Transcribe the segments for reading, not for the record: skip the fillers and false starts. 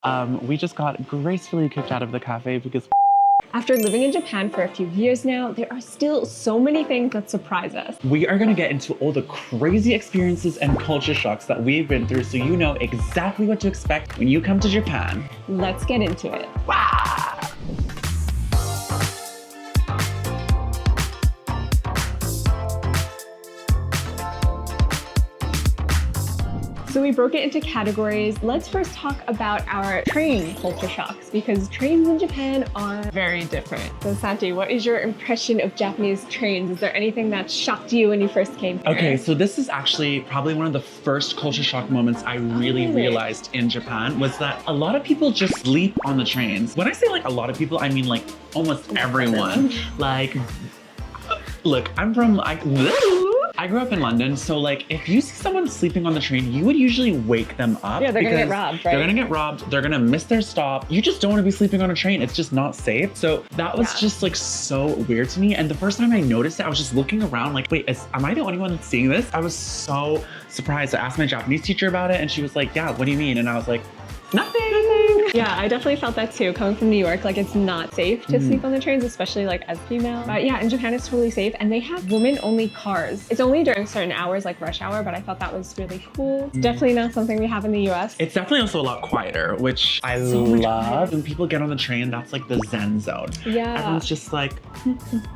We just got gracefully kicked out of the cafe because After living in Japan for a few years now, there are still so many things that surprise us. we are gonna get into all the crazy experiences and culture shocks that we've been through so you know exactly what to expect when you come to Japan. Let's get into it. So we broke it into categories. Let's first talk about our train culture shocks because trains in Japan are very different. So Santi, what is your impression of Japanese trains? Is there anything that shocked you when you first came here? Okay, so this is actually probably one of the first culture shock moments I really realized in Japan was that a lot of people just sleep on the trains. When I say like a lot of people, I mean like almost everyone. Like, look, I grew up in London, so like if you see someone sleeping on the train, you would usually wake them up. Yeah, they're gonna get because robbed, right? They're gonna get robbed, they're gonna miss their stop. You just don't wanna be sleeping on a train. It's just not safe. So that was just like so weird to me. And the first time I noticed it, I was just looking around like, wait, am I the only one that's seeing this? I was so surprised. I asked my Japanese teacher about it and she was like, yeah, what do you mean? And I was like, nothing. Yeah, I definitely felt that too. Coming from New York, like it's not safe to sleep on the trains, especially like as female. But yeah, in Japan it's totally safe and they have women-only cars. It's only during certain hours like rush hour, but I thought that was really cool. It's definitely not something we have in the US. It's definitely also a lot quieter, which I love. When people get on the train, that's like the zen zone. Yeah. Everyone's just like,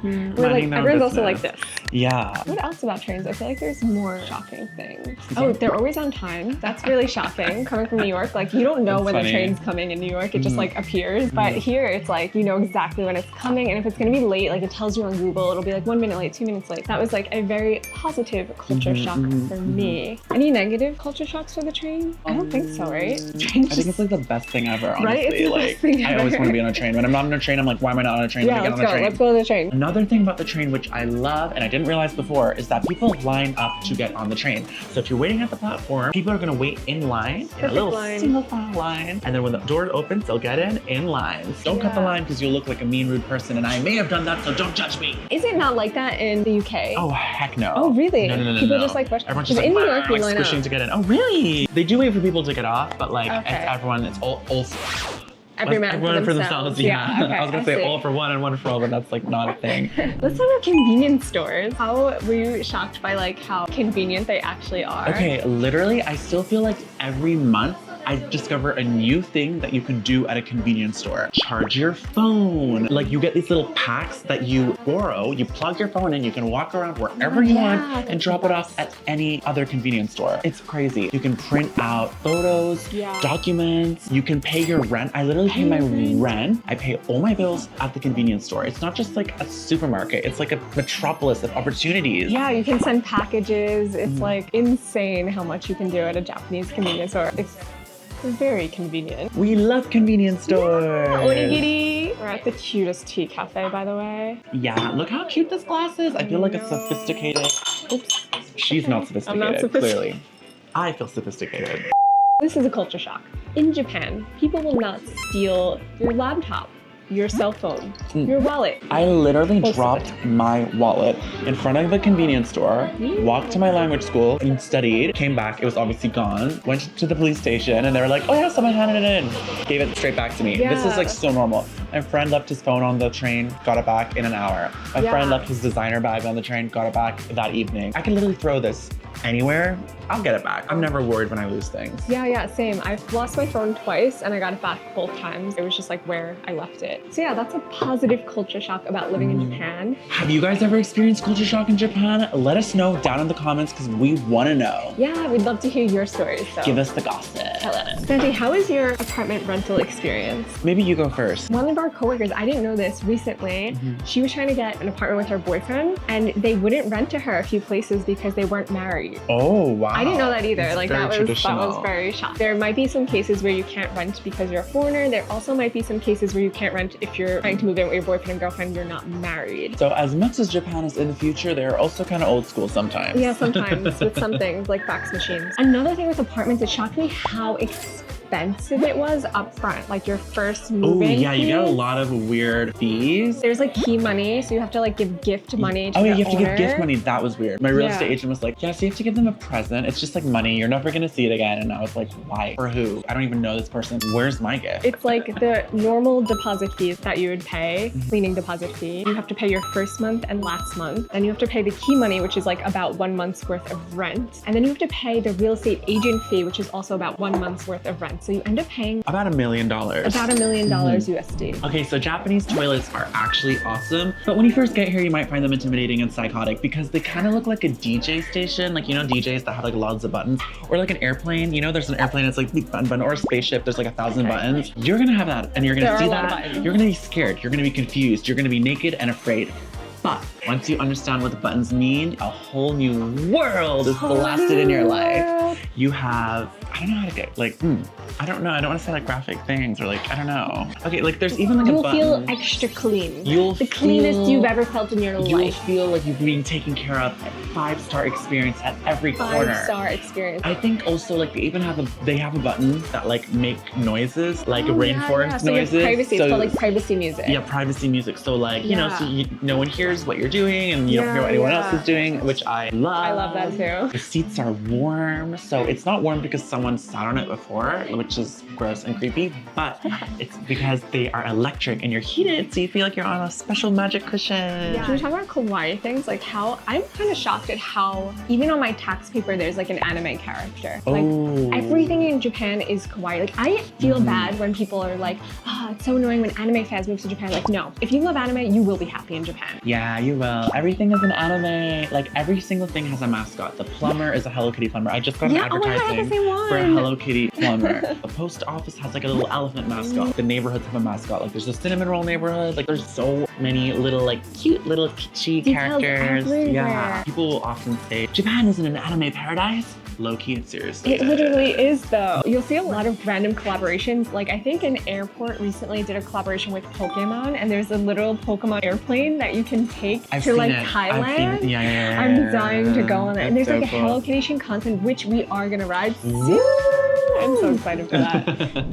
We're like, everyone's also like this. Yeah. What else about trains? I feel like there's more shocking things. Oh, they're always on time. That's really shocking. Coming from New York, like you don't know That's when funny. the train's coming in New York. It just like appears. But here it's like, you know exactly when it's coming. And if it's gonna be late, like it tells you on Google, it'll be like 1 minute late, 2 minutes late. That was like a very positive culture shock for me. Any negative culture shocks for the train? I don't think so, right? Train I think it's like the best thing ever, honestly. Right? It's the like, best thing I always ever. want to be on a train. When I'm not on a train, I'm like, why am I not on a train? Yeah, Let me let's get on go. the train. Let's go to the train. Another thing about the train, which I love and I didn't realize before, is that people line up to get on the train. So if you're waiting at the platform, people are gonna wait in line, in a little line. single file line, and then when the door opens, they'll get in line. Don't cut the line because you'll look like a mean, rude person, and I may have done that, so don't judge me. Is it not like that in the UK? Oh, heck no. Oh, really? No. People just like rush. Everyone's just Because like, in New York, we line squishing up. to get in. Oh, really? They do wait for people to get off, but like, Okay. it's everyone, it's all Every man for themselves. Yeah. Okay, I was gonna say all for one and one for all, but that's like not a thing. Let's talk about convenience stores. How were you shocked by like how convenient they actually are? Okay, literally, I still feel like every month I discover a new thing that you can do at a convenience store. Charge your phone. Like you get these little packs that you borrow, you plug your phone in, you can walk around wherever you want and drop it off at any other convenience store. It's crazy. You can print out photos, documents, you can pay your rent. I literally pay my rent. I pay all my bills at the convenience store. It's not just like a supermarket, it's like a metropolis of opportunities. Yeah, you can send packages. It's like insane how much you can do at a Japanese convenience store. It's very convenient. We love convenience stores. Onigiri. We're at the cutest tea cafe, by the way. Yeah, look how cute this glass is. I feel like it's sophisticated. Oops. She's not sophisticated, I'm not sophisticated. clearly. I feel sophisticated. This is a culture shock. In Japan, people will not steal your laptop, your cell phone, your wallet. I literally Most of dropped my wallet in front of the convenience store, walked to my language school and studied, came back, it was obviously gone, went to the police station and they were like, oh yeah, someone handed it in. Gave it straight back to me. This is like so normal. My friend left his phone on the train, got it back in an hour. My friend left his designer bag on the train, got it back that evening. I can literally throw this anywhere, I'll get it back. I'm never worried when I lose things. Yeah, same. I've lost my phone twice and I got it back both times. It was just like where I left it. So yeah, that's a positive culture shock about living in Japan. Have you guys ever experienced culture shock in Japan? Let us know down in the comments because we want to know. Yeah, we'd love to hear your stories. So Give us the gossip. tell us. Santi, how is your apartment rental experience? Maybe you go first. One of our coworkers, I didn't know this recently, she was trying to get an apartment with her boyfriend and they wouldn't rent to her a few places because they weren't married. Oh, wow. I didn't know that either. It's Like very that was traditional. very shocking. There might be some cases where you can't rent because you're a foreigner. There also might be some cases where you can't rent if you're trying to move in with your boyfriend and girlfriend, you're not married. So as much as Japan is in the future, they're also kind of old school sometimes. Yeah, sometimes with some things like fax machines. Another thing with apartments, it shocked me how expensive expensive it was up front, like your first Oh move-in yeah, you get a fees. lot of weird fees. There's like key money, so you have to like give gift money to Oh yeah, the you have to give owner. gift money. That was weird. My real Yeah. estate agent was like, yeah, so you have to give them a present. It's just like money. You're never gonna see it again. And I was like, why? For who? I don't even know this person. Where's my gift? It's like the normal deposit fees that you would pay, cleaning deposit fee. You have to pay your first month and last month. Then you have to pay the key money, which is like about 1 month's worth of rent. And then you have to pay the real estate agent fee, which is also about 1 month's worth of rent. So you end up paying About $1 million. about $1 million USD. Okay, so Japanese toilets are actually awesome, but when you first get here, you might find them intimidating and psychotic because they kind of look like a DJ station. Like, you know, DJs that have like lots of buttons, or like an airplane. You know, there's an airplane that's like beep, button, or a spaceship. There's like 1,000 buttons. You're gonna have that, and you're gonna There are see a lot of that. buttons. You're gonna be scared. You're gonna be confused. You're gonna be naked and afraid. But once you understand what the buttons mean, a whole new world is blasted in your life. You have, I don't know how to get, like, I don't know. I don't want to say like graphic things or like, I don't know. Okay, like there's even like a You'll button. feel extra clean. You'll the cleanest feel- you've ever felt in your You'll life. feel like you're being taken care of. 5-star experience at every corner. 5-star experience. I think also like they even have a button that like make noises, like Oh, rainforest so you have noises. privacy. It's called like privacy music. Yeah, privacy music. So like, you know, Yeah. so no one hears what you're doing and you don't Yeah, hear what anyone yeah. else is doing, which I love. I love that too. The seats are warm. So it's not warm because someone sat on it before, which is gross and creepy, but it's because they are electric and you're heated. So you feel like you're on a special magic cushion. Yeah. Can we talk about kawaii things? Like how, I'm kind of shocked at how, even on my tax paper, there's like an anime character. Like Oh. everything in Japan is kawaii. Like I feel bad when people are like, it's so annoying when anime fans move to Japan. Like no, if you love anime, you will be happy in Japan. Yeah, you will. Everything is an anime. Like every single thing has a mascot. The plumber is a Hello Kitty plumber. I just got an Yeah, oh my God, I got advertising the same one. for a Hello Kitty plumber. The post office has like a little elephant mascot. The neighborhoods have a mascot. Like there's a cinnamon roll neighborhood. Like there's so many little like cute little kitschy Details characters. everywhere. Yeah. People will often say, Japan isn't an anime paradise. Low key and seriously. It literally is though. You'll see a lot of random collaborations. Like I think an airport recently did a collaboration with Pokemon and there's a literal Pokemon airplane that you can take I've to seen like it. Thailand. I've seen it. Yeah. I'm dying to go on it. And there's That's like so a cool. Hello Kitty Shinkansen, which we are gonna ride soon. Woo! I'm so excited for that.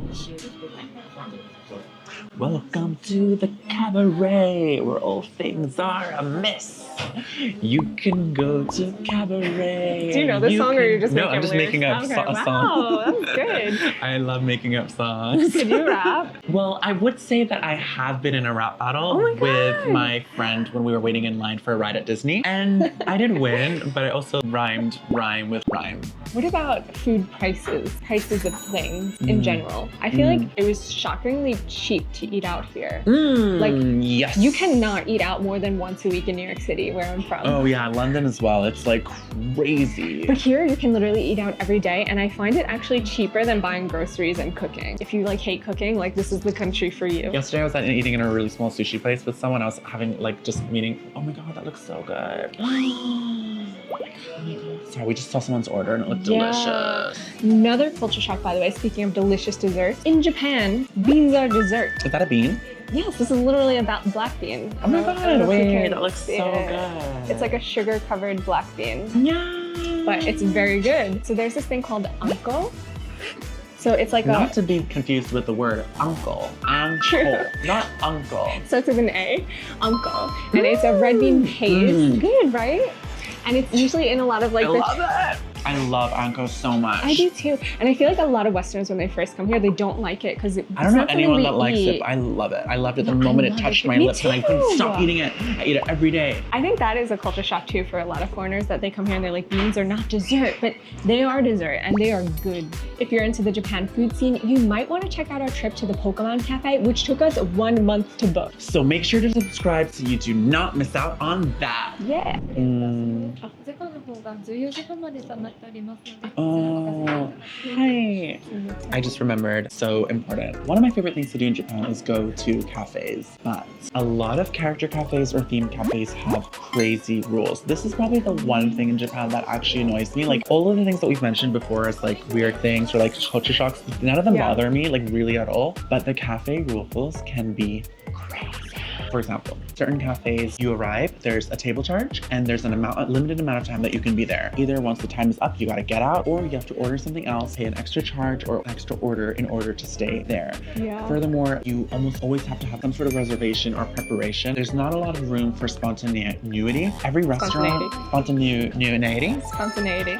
Welcome to the cabaret where all things are amiss. You can go to cabaret. Do you know this song or you're just no, making I'm just lyrics? making up Okay, a wow, song. that's good. I love making up songs. Could you rap? Well, I would say that I have been in a rap battle Oh my with God. my friend when we were waiting in line for a ride at Disney. And I did win, but I also rhymed rhyme with rhyme. What about food prices? Prices of things in general. I feel like it was shockingly cheap to eat out here. Like, yes. You cannot eat out more than once a week in New York City, where I'm from. Oh yeah, London as well. It's like crazy. But here you can literally eat out every day, and I find it actually cheaper than buying groceries and cooking. If you like hate cooking, like this is the country for you. Yesterday I was eating in a really small sushi place with someone. I was having like just meeting. Oh my god, that looks so good. Sorry, we just saw someone's order and it looked delicious. Another culture shock, by the way, speaking of delicious desserts. In Japan, beans are dessert. Is that a bean? Yes, this is literally about black bean. Oh my I don't know god, if you wait, can that looks so see it. good. It's like a sugar-covered black bean, yeah. but it's very good. So there's this thing called anko. So it's like Not to be confused with the word uncle. Uncle, not uncle. starts with an A, anko, and it's a red bean paste. Good, right? And it's usually in a lot of like I love it. I love anko so much. I do too. And I feel like a lot of Westerners, when they first come here, they don't like it because I don't know anyone that likes it, but I love it. I loved it the moment it love touched it. my Me lips and I couldn't too. stop eating it. I eat it every day. I think that is a culture shock too for a lot of foreigners, that they come here and they're like, beans are not dessert, but they are dessert and they are good. If you're into the Japan food scene, you might want to check out our trip to the Pokemon Cafe, which took us 1 month to book. So make sure to subscribe so you do not miss out on that. Yeah. 時間の方が14時半までとなっておりますので。 Oh, hi. I just remembered, so important. One of my favorite things to do in Japan is go to cafes, but a lot of character cafes or themed cafes have crazy rules. This is probably the one thing in Japan that actually annoys me. Like all of the things that we've mentioned before as like weird things or like culture shocks, none of them Yeah. bother me like really at all, but the cafe rules can be crazy. For example, certain cafes, you arrive, there's a table charge, and there's a limited amount of time that you can be there. Either once the time is up, you gotta get out, or you have to order something else, pay an extra charge or extra order in order to stay there. Yeah. Furthermore, you almost always have to have some sort of reservation or preparation. There's not a lot of room for spontaneity. Every restaurant,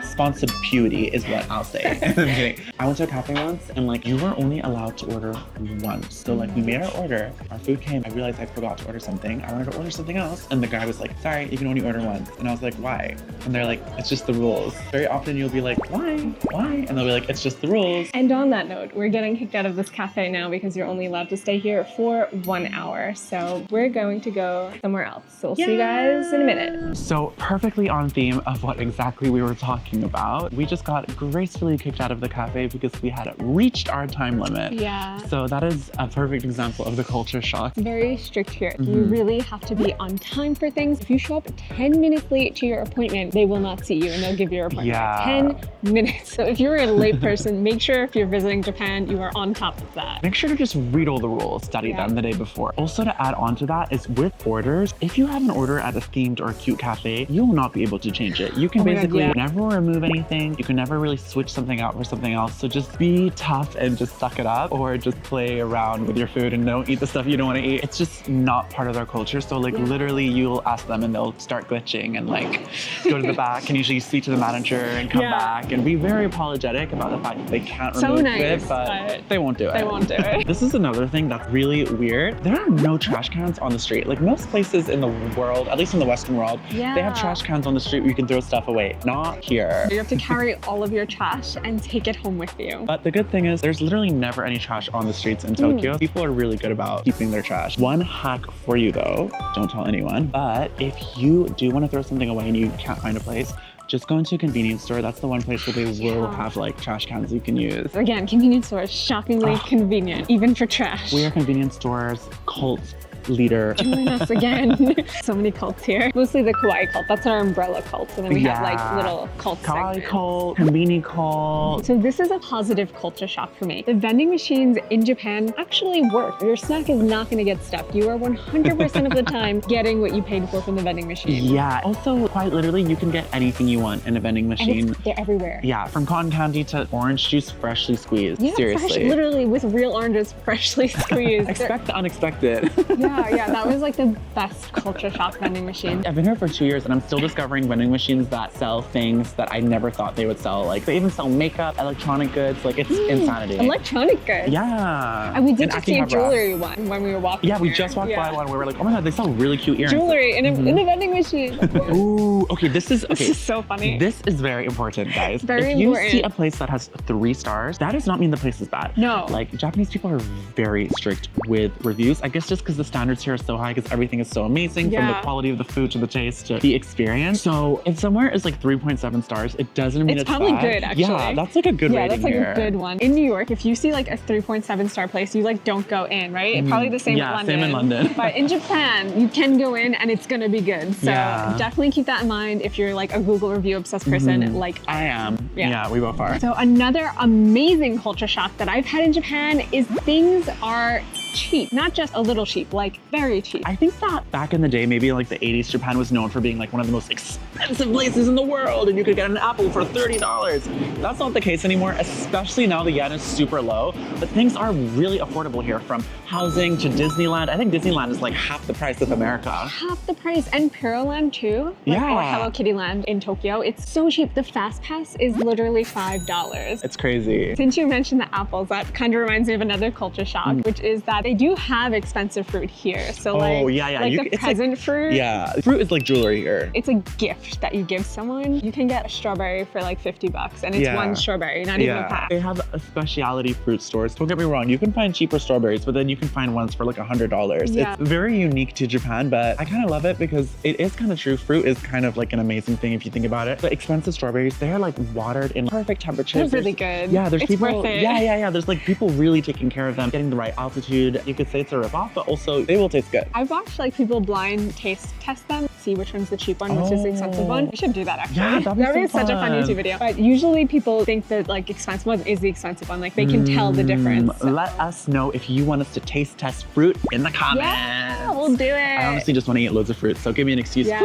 spontaneity is what I'll say. I'm kidding. I went to a cafe once and like you were only allowed to order once. So like we made our order, our food came, I realized I forgot to order something. I wanted to order something else and the guy was like, sorry, you can only order once. And I was like, why? And they're like, it's just the rules. Very often you'll be like, why? And they'll be like, it's just the rules. And on that note, we're getting kicked out of this cafe now because you're only allowed to stay here for 1 hour. So we're going to go somewhere else. So we'll see you guys in a minute. So perfectly on theme of what exactly we were talking about, we just got gracefully kicked out of the cafe because we had reached our time limit. Yeah. So that is a perfect example of the culture shock. Very strict here. You really have to be on time for things. If you show up 10 minutes late to your appointment, they will not see you and they'll give you your appointment. Yeah. 10 minutes. So if you're a late person, make sure if you're visiting Japan, you are on top of that. Make sure to just read all the rules, study them the day before. Also to add on to that is with orders, if you have an order at a themed or a cute cafe, you will not be able to change it. You can basically never remove anything. You can never really switch something out for something else. So just be tough and just suck it up or just play around with your food and don't eat the stuff you don't want to eat. It's just not part of their culture. So like literally you'll ask them and they'll start glitching and like go to the back and usually speak to the manager and come back and be very apologetic about the fact that they can't remove it, but they won't do it. They won't do it. This is another thing that's really weird. There are no trash cans on the street. Like most places in the world, at least in the Western world, they have trash cans on the street where you can throw stuff away. Not here. You have to carry all of your trash and take it home with you. But the good thing is there's literally never any trash on the streets in Tokyo. People are really good about keeping their trash. One hack for you though, don't tell anyone, but if you do want to throw something away and you can't find a place, just go into a convenience store. That's the one place where they will have like trash cans you can use. Again, convenience stores, shockingly convenient, even for trash. We are convenience stores, cult leader. Join us again. So many cults here. Mostly the kawaii cult. That's our umbrella cult. And then we have like little cult kawaii segments. cult, convenience cult. So this is a positive culture shock for me. The vending machines in Japan actually work. Your snack is not going to get stuffed. You are 100% of the time getting what you paid for from the vending machine. Yeah. Also, quite literally, you can get anything you want in a vending machine. And they're everywhere. Yeah, from cotton candy to orange juice freshly squeezed. Yeah, seriously. Literally with real oranges freshly squeezed. Expect the unexpected. Yeah, that was like the best culture shock vending machine. I've been here for 2 years and I'm still discovering vending machines that sell things that I never thought they would sell. Like they even sell makeup, electronic goods, like it's insanity. Electronic goods? Yeah. And we did just see a jewelry one when we were walking we just walked by one where we were like, oh my God, they sell really cute earrings. Jewelry in a vending machine. Ooh, okay, this is so funny. This is very important, guys. Very if you important. see a place that has 3 stars, that does not mean the place is bad. No. Like Japanese people are very strict with reviews. I guess just because the standards here are so high because everything is so amazing from the quality of the food to the taste to the experience. So if somewhere is like 3.7 stars, it doesn't mean it's probably bad. good, actually. Yeah, that's like a good rating that's like here. a good one. In New York, if you see like a 3.7 star place, you like don't go in, right? Probably the same in London. Same in London. But in Japan, you can go in and it's gonna be good. So definitely keep that in mind if you're like a Google review obsessed person like I am. Yeah, we both are. So another amazing culture shock that I've had in Japan is things are cheap. Not just a little cheap, like very cheap. I think that back in the day, maybe in like the 80s, Japan was known for being like one of the most expensive places in the world and you could get an apple for $30. That's not the case anymore, especially now the yen is super low, but things are really affordable here from housing to Disneyland. I think Disneyland is like half the price of America. Half the price, and Pearland too. Like, or Hello Kitty Land in Tokyo. It's so cheap. The Fast Pass is literally $5. It's crazy. Since you mentioned the apples, that kind of reminds me of another culture shock, which is that they do have expensive fruit here. So like the present fruit. Yeah, fruit is like jewelry here. It's a gift that you give someone. You can get a strawberry for like $50 and it's one strawberry, not even a pack. They have a specialty fruit stores. Don't get me wrong, you can find cheaper strawberries, but then you can find ones for like $100. Yeah. It's very unique to Japan, but I kind of love it because it is kind of true. Fruit is kind of like an amazing thing if you think about it. The expensive strawberries, they're like watered in perfect temperatures. They're really good. Yeah, there's people. Worth it. Yeah. There's like people really taking care of them, getting the right altitude. You could say it's a ripoff, but also they will taste good. I've watched like people blind taste test them, see which one's the cheap one, which is the expensive one. We should do that actually. Yeah, that'd be so such a fun fun. YouTube video. But usually people think that like expensive one is the expensive one. Like they can tell the difference. Let us know if you want us to taste test fruit in the comments. Yeah, we'll do it. I honestly just want to eat loads of fruit, so give me an excuse. Yeah.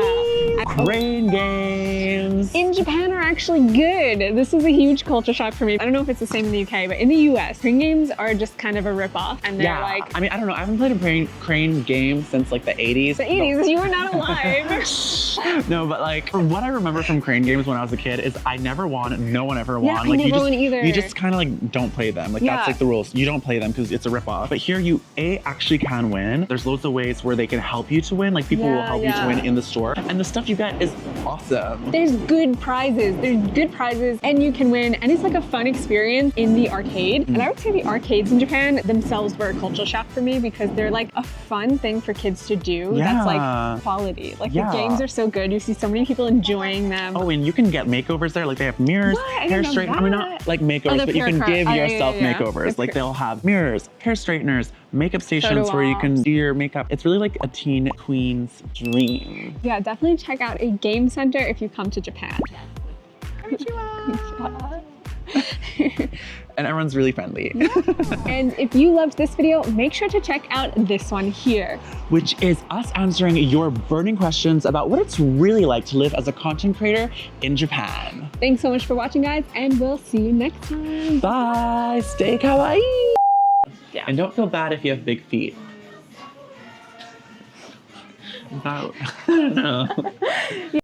Crane games. In Japan are actually good. This is a huge culture shock for me. I don't know if it's the same in the UK, but in the US, crane games are just kind of a ripoff. And they're like, I mean, I don't know. I haven't played a crane game since like the 80s. the 80s, you were not alive. No, but like from what I remember from crane games when I was a kid is I never won. No one ever won. I Like never won either. You just kind of like don't play them. Like that's like the rules. You don't play them because it's a ripoff. But here you actually can win. There's loads of ways where they can help you to win. Like people will help you to win in the store. And the stuff you get is awesome. There's good prizes. There's good prizes and you can win. And it's like a fun experience in the arcade. And I would say the arcades in Japan themselves were a culture shock for me because they're like a fun thing for kids to do. That's like quality. Like the games are so good. You see so many people enjoying them. Oh, and you can get makeovers there. Like they have mirrors, hair straighteners. I mean, not like makeovers, but you can give yourself makeovers. Like they'll have mirrors, hair straighteners, makeup stations where you can do your makeup. It's really like a teen queen's dream. Yeah, definitely check out a game center if you come to Japan. And everyone's really friendly. And if you loved this video, make sure to check out this one here. Which is us answering your burning questions about what it's really like to live as a content creator in Japan. Thanks so much for watching, guys, and we'll see you next time. Bye, stay kawaii. Yeah. And don't feel bad if you have big feet. I don't know.